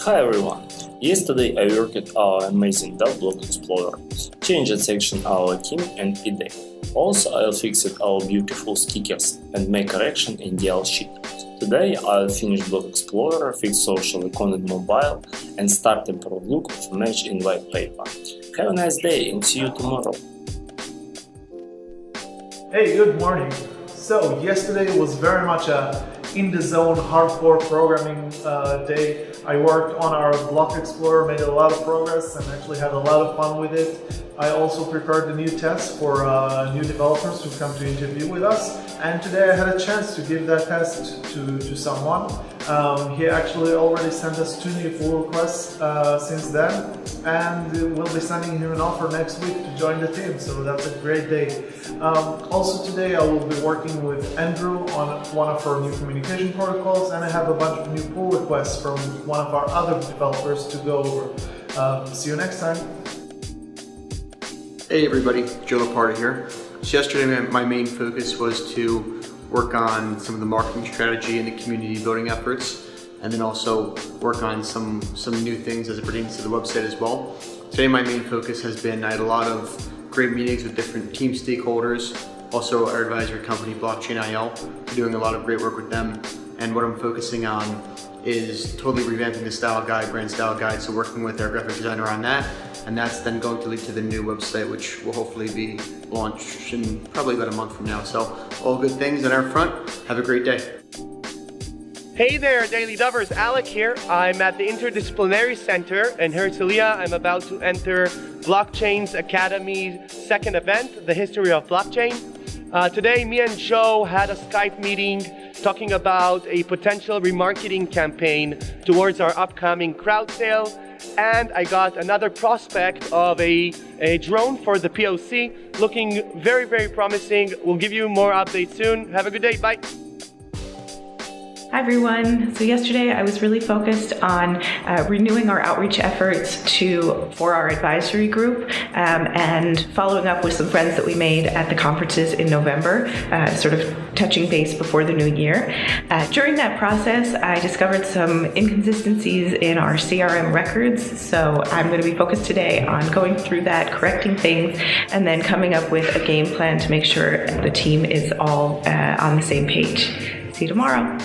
Hi everyone! Yesterday I worked at our amazing DAV Block Explorer, changed section our team and today. Also I'll fix our beautiful stickers and make correction in DL sheet. Today I'll finish Block Explorer, fix social icon in mobile and start improve look of image in white paper. Have a nice day and see you tomorrow. Hey, good morning. So yesterday was very much a in-the-zone hardcore programming day. I worked on our Block Explorer, made a lot of progress and actually had a lot of fun with it. I also prepared the new test for new developers who come to interview with us, and today I had a chance to give that test to someone. He actually already sent us 2 new pull requests since then, and we'll be sending him an offer next week to join the team, so that's a great day. Also today I will be working with Andrew on one of our new communication protocols, and I have a bunch of new pull requests from one of our other developers to go over. See you next time. Hey everybody, Joe Laparta here. So yesterday my main focus was to work on some of the marketing strategy and the community building efforts, and then also work on some new things as it pertains to the website as well. Today my main focus has been, I had a lot of great meetings with different team stakeholders, also our advisory company Blockchain IL. We're doing a lot of great work with them, and what I'm focusing on is totally revamping the style guide, brand style guide, so working with our graphic designer on that, and that's then going to lead to the new website, which will hopefully be launched in probably about a month from now. So all good things on our front. Have a great day. Hey there, Daily Dovers, Alec here. I'm at the Interdisciplinary Center in Herzliya. I'm about to enter Blockchains Academy's second event, the History of Blockchain. Today, me and Joe had a Skype meeting talking about a potential remarketing campaign towards our upcoming crowd sale. And I got another prospect of a drone for the POC, looking very, very promising. We'll give you more updates soon. Have a good day, bye. Hi everyone. So yesterday I was really focused on renewing our outreach efforts for our advisory group and following up with some friends that we made at the conferences in November, sort of touching base before the new year. During that process, I discovered some inconsistencies in our CRM records, so I'm going to be focused today on going through that, correcting things, and then coming up with a game plan to make sure the team is all on the same page. See you tomorrow.